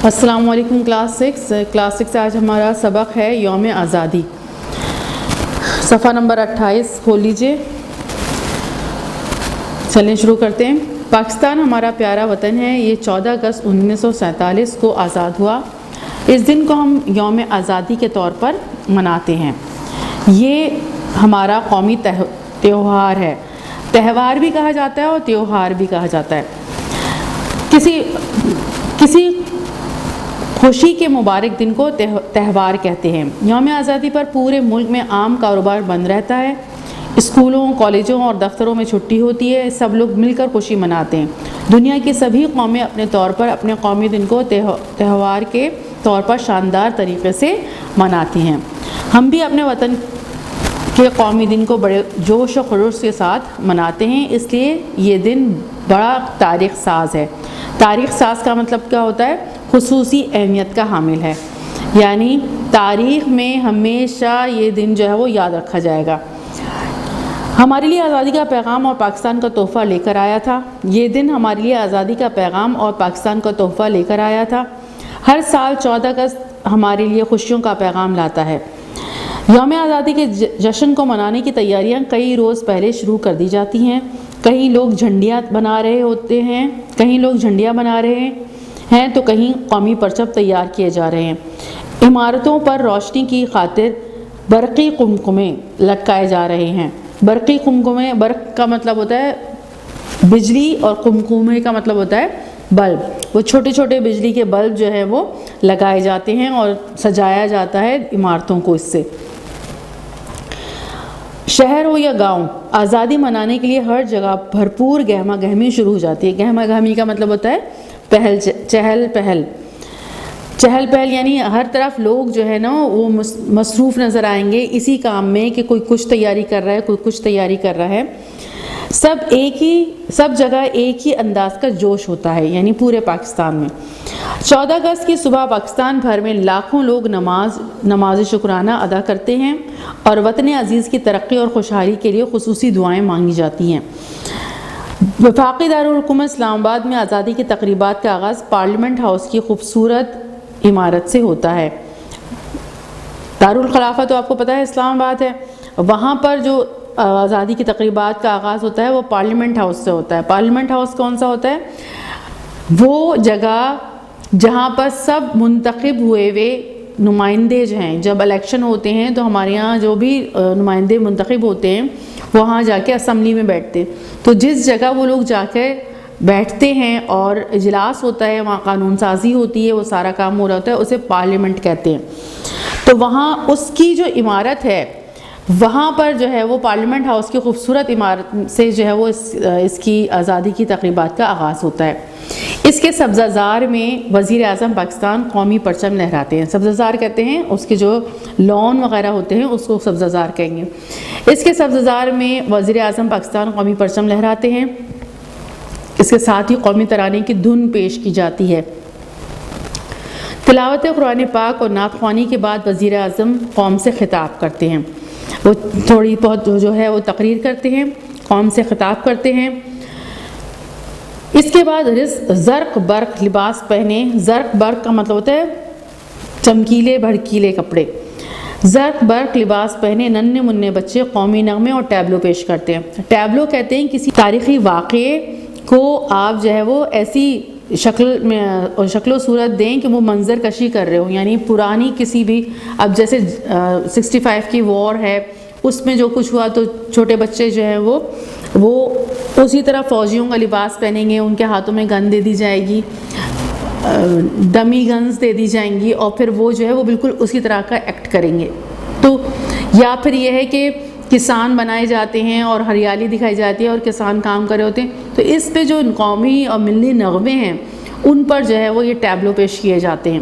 السلام علیکم کلاس 6 آج ہمارا سبق ہے یوم آزادی. صفحہ نمبر 28 کھول لیجئے. چلیں شروع کرتے ہیں. پاکستان ہمارا پیارا وطن ہے. یہ 14 اگست 1947 کو آزاد ہوا. اس دن کو ہم یوم آزادی کے طور پر مناتے ہیں. یہ ہمارا قومی تہوار ہے. تہوار بھی کہا جاتا ہے اور تہوار بھی کہا جاتا ہے. کسی خوشی کے مبارک دن کو تہوار کہتے ہیں. یوم آزادی پر پورے ملک میں عام کاروبار بند رہتا ہے. اسکولوں، کالجوں اور دفتروں میں چھٹی ہوتی ہے. سب لوگ مل کر خوشی مناتے ہیں. دنیا کی سبھی قومیں اپنے طور پر اپنے قومی دن کو تہوار کے طور پر شاندار طریقے سے مناتی ہیں. ہم بھی اپنے وطن کے قومی دن کو بڑے جوش و خروش کے ساتھ مناتے ہیں. اس لیے یہ دن بڑا تاریخ ساز ہے. تاریخ ساز کا مطلب کیا ہوتا ہے؟ خصوصی اہمیت کا حامل ہے. یعنی تاریخ میں ہمیشہ یہ دن جو ہے وہ یاد رکھا جائے گا. ہمارے لیے آزادی کا پیغام اور پاکستان کا تحفہ لے کر آیا تھا. یہ دن ہمارے لیے آزادی کا پیغام اور پاکستان کا تحفہ لے کر آیا تھا. ہر سال 14 اگست ہمارے لیے خوشیوں کا پیغام لاتا ہے. یوم آزادی کے جشن کو منانے کی تیاریاں کئی روز پہلے شروع کر دی جاتی ہیں. کہیں لوگ جھنڈیاں بنا رہے ہیں تو کہیں قومی پرچم تیار کیے جا رہے ہیں. عمارتوں پر روشنی کی خاطر برقی قمقمے لٹکائے جا رہے ہیں. برقی قمقمے، برق کا مطلب ہوتا ہے بجلی اور قمقمے کا مطلب ہوتا ہے بلب. وہ چھوٹے چھوٹے بجلی کے بلب جو ہے وہ لگائے جاتے ہیں اور سجایا جاتا ہے عمارتوں کو. اس سے شہر ہو یا گاؤں، آزادی منانے کے لیے ہر جگہ بھرپور گہما گہمی شروع ہو جاتی ہے. گہما گہمی کا مطلب ہوتا ہے چہل پہل. یعنی ہر طرف لوگ جو ہے نا وہ مصروف نظر آئیں گے اسی کام میں کہ کوئی کچھ تیاری کر رہا ہے، کوئی کچھ تیاری کر رہا ہے. سب جگہ ایک ہی انداز کا جوش ہوتا ہے. یعنی پورے پاکستان میں 14 اگست کی صبح پاکستان بھر میں لاکھوں لوگ نماز شکرانہ ادا کرتے ہیں اور وطن عزیز کی ترقی اور خوشحالی کے لیے خصوصی دعائیں مانگی جاتی ہیں. وفاقی دارالحکومت اسلام آباد میں آزادی کی تقریبات کا آغاز پارلیمنٹ ہاؤس کی خوبصورت عمارت سے ہوتا ہے. دارالخلافہ تو آپ کو پتہ ہے اسلام آباد ہے. وہاں پر جو آزادی کی تقریبات کا آغاز ہوتا ہے وہ پارلیمنٹ ہاؤس سے ہوتا ہے. پارلیمنٹ ہاؤس کون سا ہوتا ہے؟ وہ جگہ جہاں پر سب منتخب ہوئے نمائندے جو ہیں، جب الیکشن ہوتے ہیں تو ہمارے یہاں جو بھی نمائندے منتخب ہوتے ہیں وہاں جا کے اسمبلی میں بیٹھتے ہیں. تو جس جگہ وہ لوگ جا کے بیٹھتے ہیں اور اجلاس ہوتا ہے، وہاں قانون سازی ہوتی ہے، وہ سارا کام ہو رہا ہوتا ہے، اسے پارلیمنٹ کہتے ہیں. تو وہاں اس کی جو عمارت ہے وہاں پر جو ہے وہ پارلیمنٹ ہاؤس کی خوبصورت عمارت سے جو ہے وہ اس کی آزادی کی تقریبات کا آغاز ہوتا ہے. اس کے سبزہ زار میں وزیر اعظم پاکستان قومی پرچم لہراتے ہیں. سبزہ زار کہتے ہیں اس کے جو لون وغیرہ ہوتے ہیں اس کو سبزہ زار کہیں گے. اس کے سبزہ زار میں وزیر اعظم پاکستان قومی پرچم لہراتے ہیں. اس کے ساتھ ہی قومی ترانے کی دھن پیش کی جاتی ہے. تلاوت قرآن پاک اور نعت خوانی کے بعد وزیر اعظم قوم سے خطاب کرتے ہیں. وہ تھوڑی بہت جو ہے وہ تقریر کرتے ہیں، قوم سے خطاب کرتے ہیں. اس کے بعد زرق برق لباس پہنے. زرق برق کا مطلب ہوتا ہے چمکیلے بھڑکیلے کپڑے. زرق برق لباس پہنے ننھے منھے بچے قومی نغمے اور ٹیبلو پیش کرتے ہیں. ٹیبلو کہتے ہیں کسی تاریخی واقعے کو آپ جو ہے وہ ایسی شکل و صورت دیں کہ وہ منظر کشی کر رہے ہو. یعنی پرانی کسی بھی، اب جیسے 65 کی وار ہے اس میں جو کچھ ہوا تو چھوٹے بچے جو ہیں وہ اسی طرح فوجیوں کا لباس پہنیں گے. ان کے ہاتھوں میں گن دے دی جائے گی، ڈمی گنز دے دی جائیں گی، اور پھر وہ جو ہے وہ بالکل اسی طرح کا ایکٹ کریں گے. تو یا پھر یہ ہے کہ کسان بنائے جاتے ہیں اور ہریالی دکھائی جاتی ہے اور کسان کام کر رہے ہوتے ہیں. تو اس پہ جو قومی اور ملی نغمے ہیں ان پر جو ہے وہ یہ ٹیبلو پیش کیے جاتے ہیں.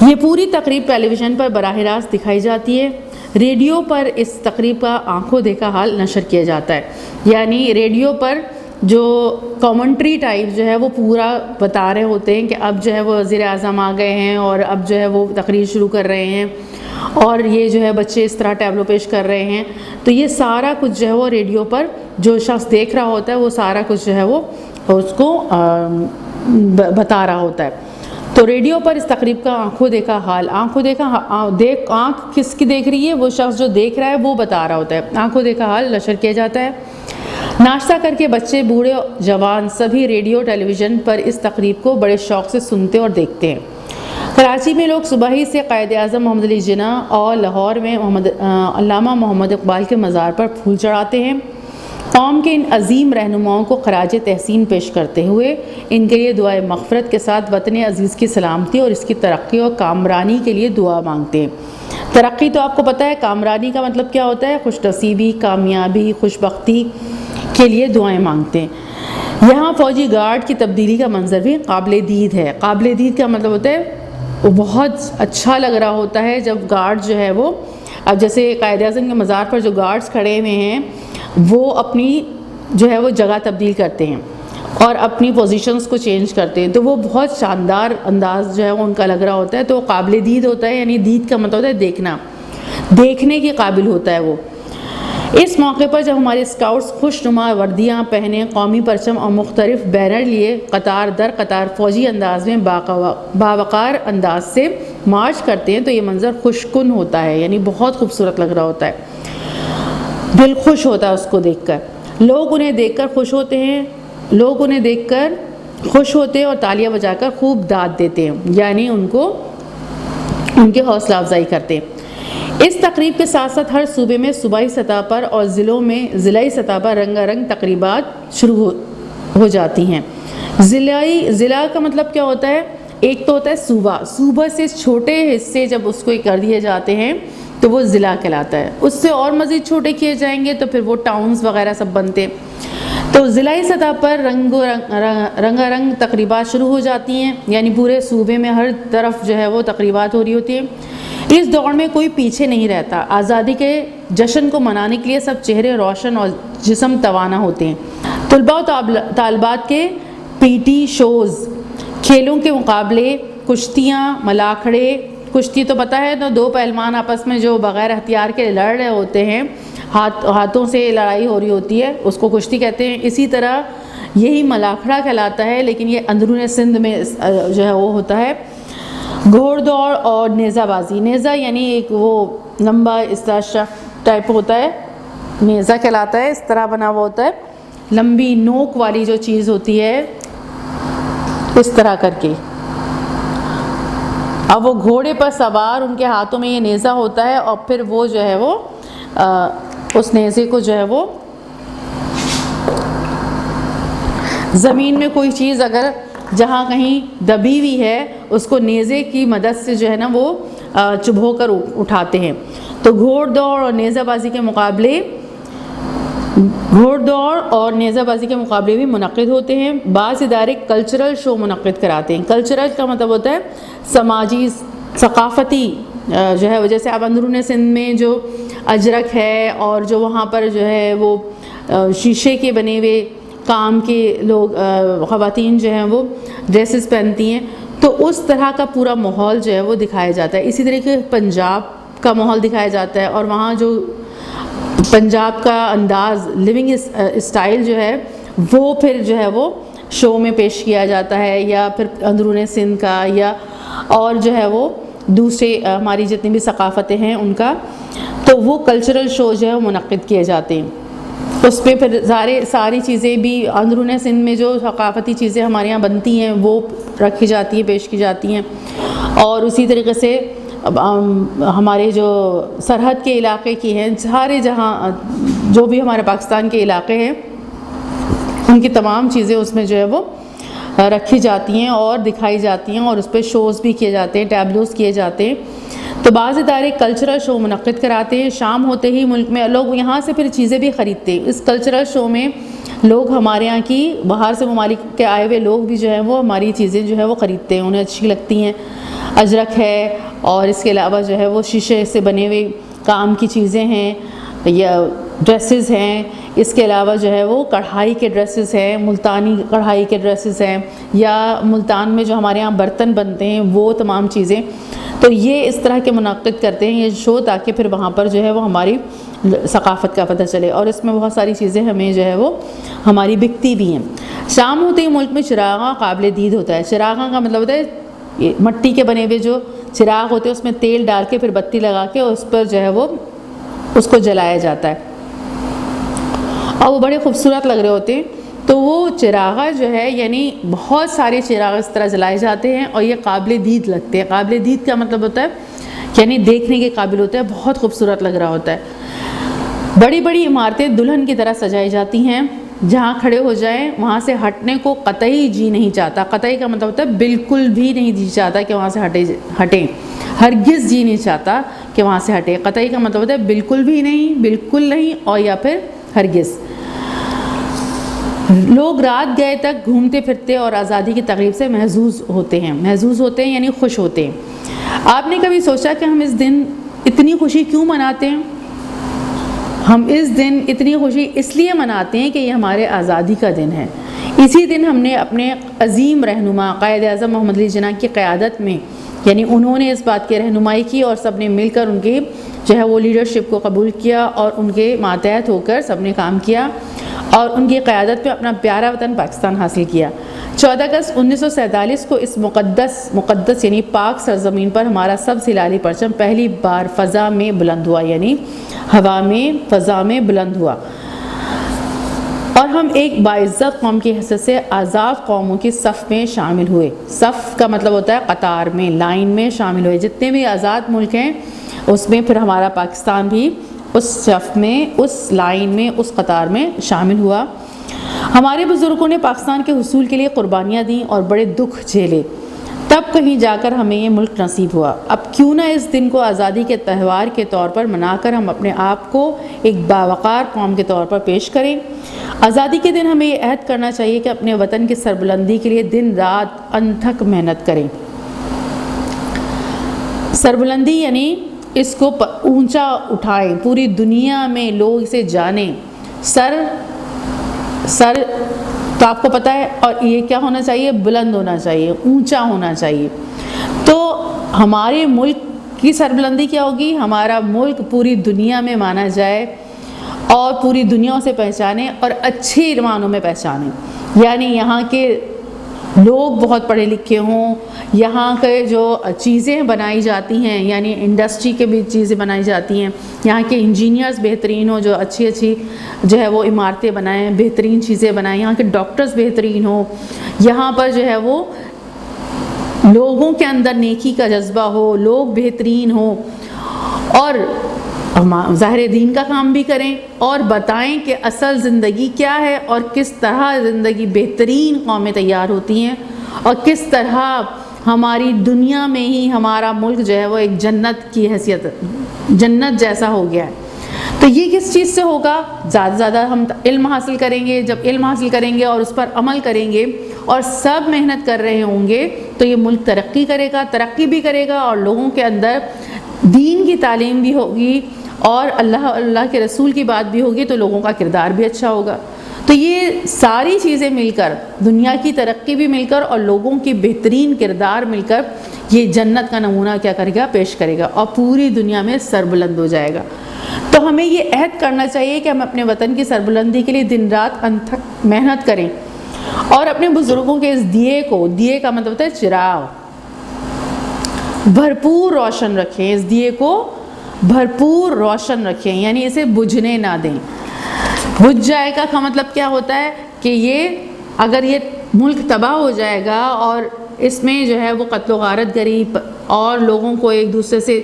یہ پوری تقریب ٹیلی ویژن پر براہ راست دکھائی جاتی ہے. ریڈیو پر اس تقریب کا آنکھوں دیکھا حال نشر کیا جاتا ہے. یعنی ریڈیو پر جو کامنٹری ٹائپ جو ہے وہ پورا بتا رہے ہوتے ہیں کہ اب جو ہے وہ وزیر اعظم آ گئے ہیں اور اب جو ہے وہ تقریر شروع کر رہے ہیں اور یہ جو ہے بچے اس طرح ٹیبلو پیش کر رہے ہیں. تو یہ سارا کچھ جو ہے وہ ریڈیو پر جو شخص دیکھ رہا ہوتا ہے وہ سارا کچھ جو ہے وہ اس کو بتا رہا ہوتا ہے. تو ریڈیو پر اس تقریب کا آنکھوں دیکھا حال، آنکھ کس کی دیکھ رہی ہے؟ وہ شخص جو دیکھ رہا ہے وہ بتا رہا ہوتا ہے، آنکھوں دیکھا حال نشر کیا جاتا ہے۔ ناشتہ کر کے بچے بوڑھے جوان سبھی ریڈیو ٹیلی ویژن پر اس تقریب کو بڑے شوق سے سنتے اور دیکھتے ہیں۔ کراچی میں لوگ صبح ہی سے قائد اعظم محمد علی جناح اور لاہور میں علامہ محمد اقبال کے مزار پر پھول چڑھاتے ہیں۔ قوم کے ان عظیم رہنماؤں کو خراج تحسین پیش کرتے ہوئے ان کے لیے دعائے مغفرت کے ساتھ وطن عزیز کی سلامتی اور اس کی ترقی اور کامرانی کے لیے دعا مانگتے ہیں۔ ترقی تو آپ کو پتہ ہے، کامرانی کا مطلب کیا ہوتا ہے؟ خوش نصیبی، کامیابی، خوش بختی کے لیے دعائیں مانگتے ہیں۔ یہاں فوجی گارڈ کی تبدیلی کا منظر بھی قابل دید ہے۔ قابل دید کا مطلب ہوتا ہے وہ بہت اچھا لگ رہا ہوتا ہے جب گارڈ جو ہے وہ، اب جیسے قائد اعظم کے مزار پر جو گارڈز کھڑے ہوئے ہیں وہ اپنی جو ہے وہ جگہ تبدیل کرتے ہیں اور اپنی پوزیشنز کو چینج کرتے ہیں، تو وہ بہت شاندار انداز جو ہے وہ ان کا لگ رہا ہوتا ہے، تو قابل دید ہوتا ہے، یعنی دید کا مطلب ہوتا ہے دیکھنا، دیکھنے کے قابل ہوتا ہے وہ۔ اس موقع پر جب ہمارے اسکاؤٹس خوش نما وردیاں پہنے، قومی پرچم اور مختلف بینر لیے قطار در قطار فوجی انداز میں باوقار انداز سے مارچ کرتے ہیں تو یہ منظر خوش کن ہوتا ہے، یعنی بہت خوبصورت لگ رہا ہوتا ہے، دل خوش ہوتا ہے اس کو دیکھ کر۔ لوگ انہیں دیکھ کر خوش ہوتے ہیں اور تالیاں بجا کر خوب داد دیتے ہیں، یعنی ان کی حوصلہ افزائی کرتے ہیں۔ اس تقریب کے ساتھ ساتھ ہر صوبے میں صوبائی سطح پر اور ضلعوں میں ضلعی سطح پر رنگا رنگ تقریبات شروع ہو جاتی ہیں۔ ضلع کا مطلب کیا ہوتا ہے؟ ایک تو ہوتا ہے صوبہ سے چھوٹے حصے جب اس کو کر دیے جاتے ہیں تو وہ ضلع کہلاتا ہے، اس سے اور مزید چھوٹے کیے جائیں گے تو پھر وہ ٹاؤنز وغیرہ سب بنتے ہیں۔ تو ضلعی سطح پر رنگا رنگ تقریبات شروع ہو جاتی ہیں، یعنی پورے صوبے میں ہر طرف جو ہے وہ تقریبات ہو رہی ہوتی ہیں۔ اس دوڑ میں کوئی پیچھے نہیں رہتا، آزادی کے جشن کو منانے کے لیے سب چہرے روشن اور جسم توانا ہوتے ہیں۔ طلباء و طالبات کے پی ٹی شوز، کھیلوں کے مقابلے، کشتیاں، ملاکھڑے، کشتی تو پتہ ہے، تو دو پہلوان آپس میں جو بغیر ہتھیار کے لڑ رہے ہوتے ہیں، ہاتھوں سے لڑائی ہو رہی ہوتی ہے، اس کو کشتی کہتے ہیں۔ اسی طرح یہی ملاکھڑا کہلاتا ہے، لیکن یہ اندرون سندھ میں جو ہے وہ ہوتا ہے۔ گھوڑ دوڑ اور نیزہ بازی، نیزہ یعنی ایک وہ لمبا اس طرح ٹائپ ہوتا ہے، نیزہ کہلاتا ہے، اس طرح بنا ہوا ہوتا ہے، لمبی نوک والی جو چیز ہوتی ہے اس طرح کر کے۔ اب وہ گھوڑے پر سوار، ان کے ہاتھوں میں یہ نیزہ ہوتا ہے اور پھر وہ جو ہے وہ اس نیزے کو جو ہے وہ زمین میں کوئی چیز اگر جہاں کہیں دبی ہوئی ہے اس کو نیزے کی مدد سے جو ہے نا وہ چبھو کر اٹھاتے ہیں۔ تو گھوڑ دوڑ اور نیزہ بازی کے مقابلے بھی منعقد ہوتے ہیں۔ بعض ادارے کلچرل شو منعقد کراتے ہیں۔ کلچرل کا مطلب ہوتا ہے سماجی، ثقافتی جو ہے، جیسے اب اندرون سندھ میں جو اجرک ہے اور جو وہاں پر جو ہے وہ شیشے کے بنے ہوئے کام کے لوگ، خواتین جو ہیں وہ ڈریسز پہنتی ہیں، تو اس طرح کا پورا ماحول جو ہے وہ دکھایا جاتا ہے۔ اسی طریقے پنجاب کا ماحول دکھایا جاتا ہے اور وہاں جو پنجاب کا انداز، لیونگ اسٹائل جو ہے وہ پھر جو ہے وہ شو میں پیش کیا جاتا ہے، یا پھر اندرون سندھ کا یا اور جو ہے وہ دوسرے ہماری جتنی بھی ثقافتیں ہیں ان کا، تو وہ کلچرل شو جو ہے وہ منعقد کیے جاتے ہیں۔ اس پہ پھر ساری چیزیں بھی اندرون سندھ میں جو ثقافتی چیزیں ہمارے یہاں بنتی ہیں وہ رکھی جاتی ہیں، پیش کی جاتی ہیں۔ اور اسی طریقے سے ہمارے جو سرحد کے علاقے کی ہیں، سارے جہاں جو بھی ہمارے پاکستان کے علاقے ہیں ان کی تمام چیزیں اس میں جو ہے وہ رکھی جاتی ہیں اور دکھائی جاتی ہیں، اور اس پہ شوز بھی کیے جاتے ہیں، ٹیبلوز کیے جاتے ہیں۔ تو بعض ادارے کلچرل شو منعقد کراتے ہیں۔ شام ہوتے ہی ملک میں لوگ یہاں سے پھر چیزیں بھی خریدتے ہیں۔ اس کلچرل شو میں لوگ ہمارے یہاں کی باہر سے ممالک کے آئے ہوئے لوگ بھی جو ہیں وہ ہماری چیزیں جو ہے وہ خریدتے ہیں، انہیں اچھی لگتی ہیں۔ اجرک ہے اور اس کے علاوہ جو ہے وہ شیشے سے بنے ہوئے کام کی چیزیں ہیں یا ڈریسز ہیں، اس کے علاوہ جو ہے وہ کڑھائی کے ڈریسز ہیں، ملتانی کڑھائی کے ڈریسز ہیں، یا ملتان میں جو ہمارے یہاں برتن بنتے ہیں وہ تمام چیزیں۔ تو یہ اس طرح کے منعقد کرتے ہیں یہ شو، تاکہ پھر وہاں پر جو ہے وہ ہماری ثقافت کا پتہ چلے، اور اس میں بہت ساری چیزیں ہمیں جو ہے وہ ہماری بکتی بھی ہیں۔ شام ہوتے ہی ملک میں چراغاں قابل دید ہوتا ہے۔ چراغاں کا مطلب ہوتا ہے یہ مٹی کے بنے ہوئے جو چراغ ہوتے ہیں اس میں تیل ڈال کے پھر بتی لگا کے اس پر جو ہے وہ اس کو جلایا جاتا ہے، اور وہ بڑے خوبصورت لگ رہے ہوتے ہیں۔ تو وہ چراغ جو ہے یعنی بہت سارے چراغ اس طرح جلائے جاتے ہیں اور یہ قابل دید لگتے ہیں۔ قابل دید کا مطلب ہوتا ہے یعنی دیکھنے کے قابل ہوتا ہے، بہت خوبصورت لگ رہا ہوتا ہے۔ بڑی بڑی عمارتیں دلہن کی طرح سجائی جاتی ہیں، جہاں کھڑے ہو جائیں وہاں سے ہٹنے کو قطعی جی نہیں چاہتا۔ قطعی کا مطلب ہوتا ہے بالکل بھی نہیں جی چاہتا کہ وہاں سے ہٹیں، ہرگز جی نہیں چاہتا کہ وہاں سے ہٹیں۔ قطعی کا مطلب ہوتا ہے بالکل بھی نہیں، بالکل نہیں، اور یا پھر ہرگز۔ لوگ رات گئے تک گھومتے پھرتے اور آزادی کی تقریب سے محظوظ ہوتے ہیں یعنی خوش ہوتے ہیں۔ آپ نے کبھی سوچا کہ ہم اس دن اتنی خوشی کیوں مناتے ہیں؟ ہم اس دن اتنی خوشی اس لیے مناتے ہیں کہ یہ ہمارے آزادی کا دن ہے۔ اسی دن ہم نے اپنے عظیم رہنما قائد اعظم محمد علی جناح کی قیادت میں یعنی انہوں نے اس بات کی رہنمائی کی اور سب نے مل کر ان کی جو ہے وہ لیڈرشپ کو قبول کیا اور ان کے ماتحت ہو کر سب نے کام کیا اور ان کی قیادت پہ اپنا پیارا وطن پاکستان حاصل کیا۔ 14 اگست 1947 کو اس مقدس یعنی پاک سرزمین پر ہمارا سب سے لالی پرچم پہلی بار فضا میں بلند ہوا، یعنی ہوا میں فضا میں بلند ہوا، اور ہم ایک باعزت قوم کی حیثیت سے آزاد قوموں کی صف میں شامل ہوئے۔ صف کا مطلب ہوتا ہے قطار میں، لائن میں شامل ہوئے۔ جتنے بھی آزاد ملک ہیں اس میں پھر ہمارا پاکستان بھی اس صف میں، اس لائن میں، اس قطار میں شامل ہوا۔ ہمارے بزرگوں نے پاکستان کے حصول کے لیے قربانیاں دیں اور بڑے دکھ جھیلے، تب کہیں جا کر ہمیں یہ ملک نصیب ہوا۔ اب کیوں نہ اس دن کو آزادی کے تہوار کے طور پر منا کر ہم اپنے آپ کو ایک باوقار قوم کے طور پر پیش کریں۔ آزادی کے دن ہمیں یہ عہد کرنا چاہیے کہ اپنے وطن کی سربلندی کے لیے دن رات انتھک محنت کریں۔ سربلندی یعنی اس کو اونچا اٹھائیں، پوری دنیا میں لوگ اسے جانیں۔ سر تو آپ کو پتہ ہے، اور یہ کیا ہونا چاہیے؟ بلند ہونا چاہیے، اونچا ہونا چاہیے۔ تو ہمارے ملک کی سربلندی کیا ہوگی؟ ہمارا ملک پوری دنیا میں مانا جائے اور پوری دنیا سے پہچانے اور اچھی معنوں میں پہچانے، یعنی یہاں کے لوگ بہت پڑھے لکھے ہوں، یہاں کے جو چیزیں بنائی جاتی ہیں یعنی انڈسٹری کے بھی چیزیں بنائی جاتی ہیں، یہاں کے انجینئرز بہترین ہوں جو اچھی جو ہے وہ عمارتیں بنائیں، بہترین چیزیں بنائیں، یہاں کے ڈاکٹرز بہترین ہوں، یہاں پر جو ہے وہ لوگوں کے اندر نیکی کا جذبہ ہو، لوگ بہترین ہوں، اور ظاہر دین کا کام بھی کریں اور بتائیں کہ اصل زندگی کیا ہے اور کس طرح زندگی بہترین قومیں تیار ہوتی ہیں اور کس طرح ہماری دنیا میں ہی ہمارا ملک جو ہے وہ ایک جنت کی حیثیت، جنت جیسا ہو گیا ہے۔ تو یہ کس چیز سے ہوگا؟ زیادہ سے زیادہ ہم علم حاصل کریں گے۔ جب علم حاصل کریں گے اور اس پر عمل کریں گے اور سب محنت کر رہے ہوں گے تو یہ ملک ترقی بھی کرے گا اور لوگوں کے اندر دین کی تعلیم بھی ہوگی اور اللہ کے رسول کی بات بھی ہوگی تو لوگوں کا کردار بھی اچھا ہوگا۔ تو یہ ساری چیزیں مل کر، دنیا کی ترقی بھی مل کر اور لوگوں کی بہترین کردار مل کر یہ جنت کا نمونہ کیا کرے گا؟ پیش کرے گا اور پوری دنیا میں سربلند ہو جائے گا۔ تو ہمیں یہ عہد کرنا چاہیے کہ ہم اپنے وطن کی سربلندی کے لیے دن رات انتھک محنت کریں اور اپنے بزرگوں کے اس دیے کا مطلب ہوتا ہے چراغ، بھرپور روشن رکھیں، اس دیے کو بھرپور روشن رکھیں، یعنی اسے بجھنے نہ دیں۔ بجھ جائے گا کا مطلب کیا ہوتا ہے کہ اگر یہ ملک تباہ ہو جائے گا اور اس میں جو ہے وہ قتل و غارت گری اور لوگوں کو ایک دوسرے سے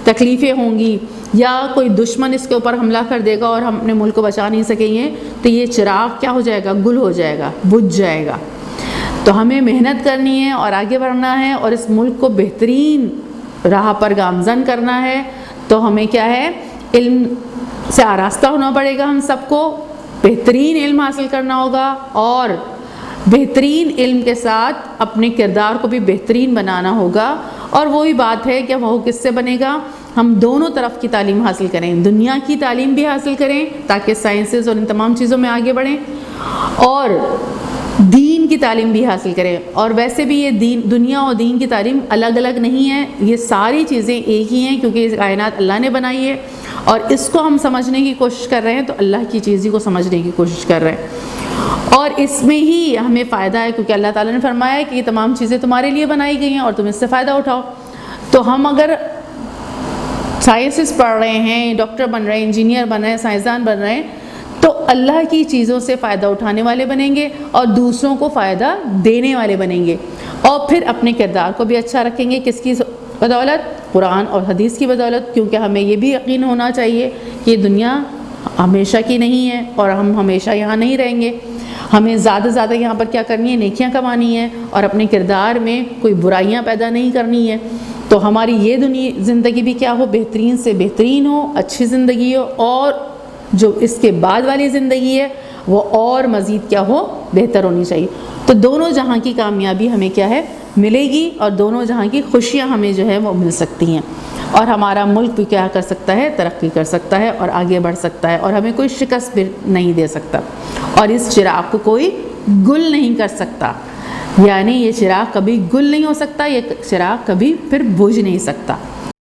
تکلیفیں ہوں گی یا کوئی دشمن اس کے اوپر حملہ کر دے گا اور ہم اپنے ملک کو بچا نہیں سکیں گے تو یہ چراغ کیا ہو جائے گا؟ گل ہو جائے گا، بجھ جائے گا۔ تو ہمیں محنت کرنی ہے اور آگے بڑھنا ہے اور اس ملک کو بہترین راہ پر گامزن کرنا ہے۔ تو ہمیں کیا ہے؟ علم سے آراستہ ہونا پڑے گا، ہم سب کو بہترین علم حاصل کرنا ہوگا اور بہترین علم کے ساتھ اپنے کردار کو بھی بہترین بنانا ہوگا۔ اور وہی بات ہے کہ وہ کس سے بنے گا؟ ہم دونوں طرف کی تعلیم حاصل کریں، دنیا کی تعلیم بھی حاصل کریں تاکہ سائنسز اور ان تمام چیزوں میں آگے بڑھیں، اور دین کی تعلیم بھی حاصل کریں۔ اور ویسے بھی یہ دنیا اور دین کی تعلیم الگ الگ نہیں ہے، یہ ساری چیزیں ایک ہی ہیں کیونکہ یہ کائنات اللہ نے بنائی ہے اور اس کو ہم سمجھنے کی کوشش کر رہے ہیں تو اللہ کی چیز ہی کو سمجھنے کی کوشش کر رہے ہیں۔ اور اس میں ہی ہمیں فائدہ ہے، کیونکہ اللہ تعالیٰ نے فرمایا ہے کہ یہ تمام چیزیں تمہارے لیے بنائی گئی ہیں اور تم اس سے فائدہ اٹھاؤ۔ تو ہم اگر سائنسز پڑھ رہے ہیں، ڈاکٹر بن رہے ہیں، انجینئر بن رہے ہیں، سائنسدان بن رہے ہیں، تو اللہ کی چیزوں سے فائدہ اٹھانے والے بنیں گے اور دوسروں کو فائدہ دینے والے بنیں گے، اور پھر اپنے کردار کو بھی اچھا رکھیں گے۔ کس کی بدولت؟ قرآن اور حدیث کی بدولت، کیونکہ ہمیں یہ بھی یقین ہونا چاہیے کہ یہ دنیا ہمیشہ کی نہیں ہے اور ہم ہمیشہ یہاں نہیں رہیں گے۔ ہمیں زیادہ سے زیادہ یہاں پر کیا کرنی ہے؟ نیکیاں کمانی ہے، اور اپنے کردار میں کوئی برائیاں پیدا نہیں کرنی ہے۔ تو ہماری یہ زندگی بھی کیا ہو؟ بہترین سے بہترین ہو، اچھی زندگی ہو، اور جو اس کے بعد والی زندگی ہے وہ اور مزید کیا ہو؟ بہتر ہونی چاہیے۔ تو دونوں جہاں کی کامیابی ہمیں کیا ہے؟ ملے گی، اور دونوں جہاں کی خوشیاں ہمیں جو ہے وہ مل سکتی ہیں، اور ہمارا ملک بھی کیا کر سکتا ہے؟ ترقی کر سکتا ہے اور آگے بڑھ سکتا ہے، اور ہمیں کوئی شکست بھی نہیں دے سکتا، اور اس چراغ کو کوئی گل نہیں کر سکتا۔ یعنی یہ چراغ کبھی گل نہیں ہو سکتا، یہ چراغ کبھی پھر بجھ نہیں سکتا۔